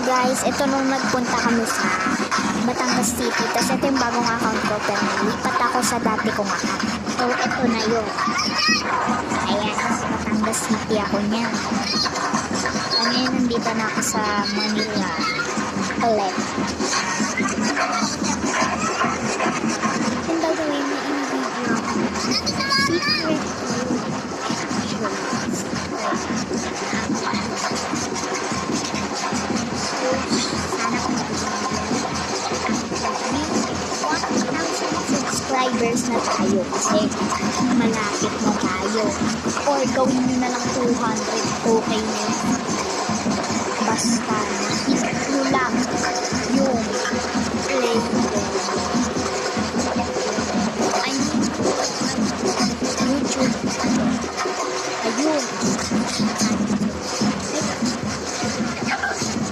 guys, ito nung nagpunta kami sa Batangas City. Tapos ito yung bagong account ko. Pero nalipat ako sa dati kong account. So, ito na yun. Ayan, sa Batangas City ako niyan. Ngayon, nandito na ako sa Manila. Ulit. Yung gagawin na in-video secret subscribers na tayo kasi malapit na tayo, or gawin nyo na lang 200, okay na yun. Basta hit nyo lang